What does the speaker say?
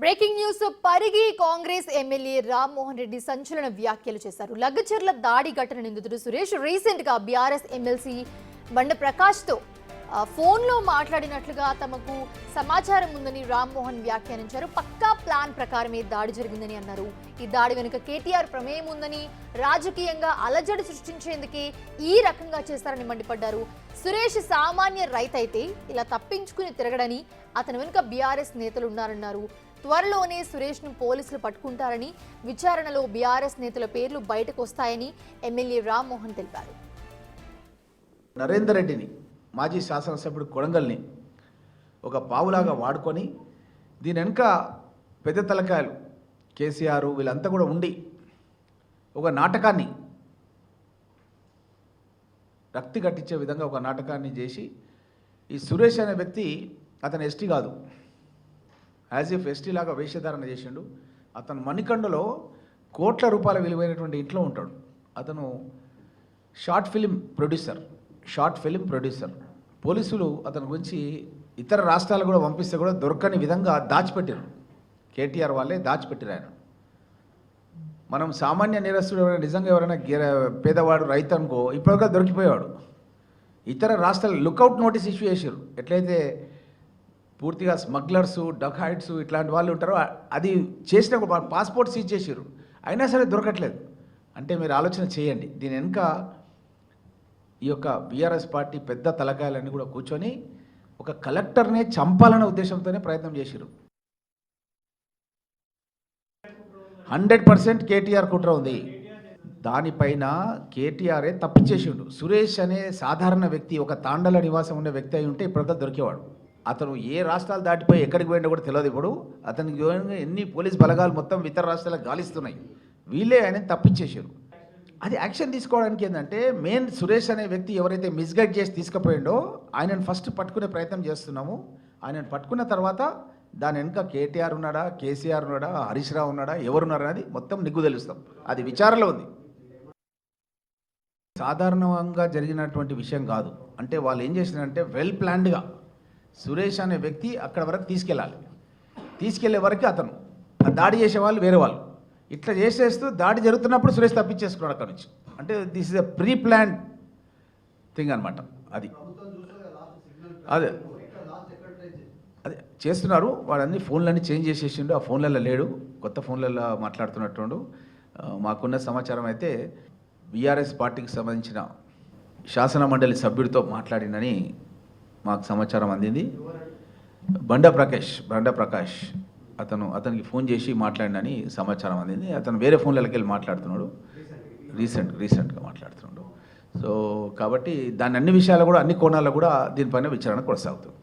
Breaking news Parigi Congress MLA Rammohan Reddy సంచలన వ్యాఖ్యలు చేశారు. లగ్గచర్ల దాడి ఘటన నిందితుడు సురేష్ రీసెంట్ గా బీఆర్ఎస్ ఎమ్మెల్సీ బండ ప్రకాష్ తో ఫోన్లో మాట్లాడినట్లుగా తమకు సమాచారం ఉందని రామ్మోహన్ వ్యాఖ్యానించారు. పక్కా ప్లాన్ ప్రకారమే దాడి జరిగిందని అన్నారు. ఈ దాడి వెనుక కేటీఆర్ ప్రమేయం ఉందని, రాజకీయంగా అలజడి సృష్టించేందుకే ఈ రకంగా చేశారని మండిపడ్డారు. సురేష్ సామాన్య రైతైతే ఇలా తప్పించుకుని తిరగడని, అతని వెనుక బీఆర్ఎస్ నేతలు ఉన్నారన్నారు. త్వరలోనే సురేష్ ను పోలీసులు పట్టుకుంటారని, విచారణలో బీఆర్ఎస్ నేతల పేర్లు బయటకు వస్తాయని ఎమ్మెల్యే రామ్మోహన్ తెలిపారు. నరేందర్ రెడ్డిని, మాజీ శాసనసభ్యుడు కొడంగల్ని ఒక పావులాగా వాడుకొని దీని వెనుక పెద్ద తలకాయలు కేసీఆర్ వీళ్ళంతా కూడా ఉండి ఒక నాటకాన్ని రక్తి కట్టించే విధంగా ఒక నాటకాన్ని చేసి, ఈ సురేష్ అనే వ్యక్తి అతను ఎస్టీ కాదు, యాజ్ ఇఫ్ ఎస్టీ లాగా వేషధారణ చేసిండు. అతను మణికండలో కోట్ల రూపాయల విలువైనటువంటి ఇంట్లో ఉంటాడు. అతను షార్ట్ ఫిలిం ప్రొడ్యూసర్. పోలీసులు అతని గురించి ఇతర రాష్ట్రాలు కూడా పంపిస్తే కూడా దొరకని విధంగా దాచిపెట్టారు. కేటీఆర్ వాళ్ళే దాచిపెట్టారు ఆయన. మనం సామాన్య నేరస్తుడు ఎవరైనా నిజంగా ఎవరైనా పేదవాడు రైతు అనుకో ఇప్పటిగా దొరికిపోయేవాడు. ఇతర రాష్ట్రాలు లుకౌట్ నోటీస్ ఇష్యూ చేశారు. ఎట్లయితే పూర్తిగా స్మగ్లర్సు, డకాయిట్స్ ఇట్లాంటి వాళ్ళు ఉంటారో అది చేసిన పాస్పోర్ట్ సీజ్ చేశారు, అయినా సరే దొరకట్లేదు. అంటే మీరు ఆలోచన చేయండి, దీని వెనుక ఈ యొక్క బీఆర్ఎస్ పార్టీ పెద్ద తలకాయలన్నీ కూడా కూర్చొని ఒక కలెక్టర్నే చంపాలనే ఉద్దేశంతోనే ప్రయత్నం చేశారు. 100% కేటీఆర్ కుట్ర ఉంది. దానిపైన కేటీఆరే తప్పించేసిండు. సురేష్ అనే సాధారణ వ్యక్తి, ఒక తాండల నివాసం ఉన్న వ్యక్తి అయి ఉంటే ఇప్పటికీ దొరికేవాడు. అతను ఏ రాష్ట్రాలు దాటిపోయి ఎక్కడికి పోయినా కూడా తెలియదు. ఇప్పుడు అతనికి ఎన్ని పోలీస్ బలగాలు మొత్తం ఇతర రాష్ట్రాలకు గాలిస్తున్నాయి. వీళ్ళే ఆయన తప్పించేశారు. అది యాక్షన్ తీసుకోవడానికి ఏంటంటే మెయిన్ సురేష్ అనే వ్యక్తి ఎవరైతే మిస్గైడ్ చేసి తీసుకుపోయిండో ఆయనను ఫస్ట్ పట్టుకునే ప్రయత్నం చేస్తున్నాము. ఆయనను పట్టుకున్న తర్వాత దాని వెనుక కేటీఆర్ ఉన్నాడా, కేసీఆర్ ఉన్నాడా, హరీష్ రావు ఉన్నాడా, ఎవరున్నారా అనేది మొత్తం నిగ్గు తెలుస్తాం. అది విచారణలో ఉంది. సాధారణంగా జరిగినటువంటి విషయం కాదు. అంటే వాళ్ళు ఏం చేసినారంటే వెల్ ప్లాన్డ్గా సురేష్ అనే వ్యక్తి అక్కడ వరకు తీసుకెళ్లే వరకు అతను దాడి చేసే వాళ్ళు వేరే వాళ్ళు ఇట్లా చేసేస్తూ దాడి జరుగుతున్నప్పుడు సురేష్ తప్పించేసుకున్నాడు అక్కడ నుంచి. అంటే this is a pre plan thing అనమాట. అది అదే అదే చేస్తున్నారు. వాడన్నీ ఫోన్లన్నీ చేంజ్ చేసేసిండు. ఆ ఫోన్లలో లేడు, కొత్త ఫోన్లలో మాట్లాడుతున్నట్టు. మాకున్న సమాచారం అయితే బీఆర్ఎస్ పార్టీకి సంబంధించిన శాసన మండలి సభ్యుడితో మాట్లాడిందని మాకు సమాచారం అందింది. బండ ప్రకాష్ అతనికి ఫోన్ చేసి మాట్లాడినని సమాచారం అందింది. అతను వేరే ఫోన్లకి వెళ్ళి మాట్లాడుతున్నాడు, రీసెంట్గా మాట్లాడుతున్నాడు. సో కాబట్టి దాని అన్ని విషయాలు కూడా, అన్ని కోణాల్లో కూడా దీనిపైన విచారణ కొనసాగుతుంది.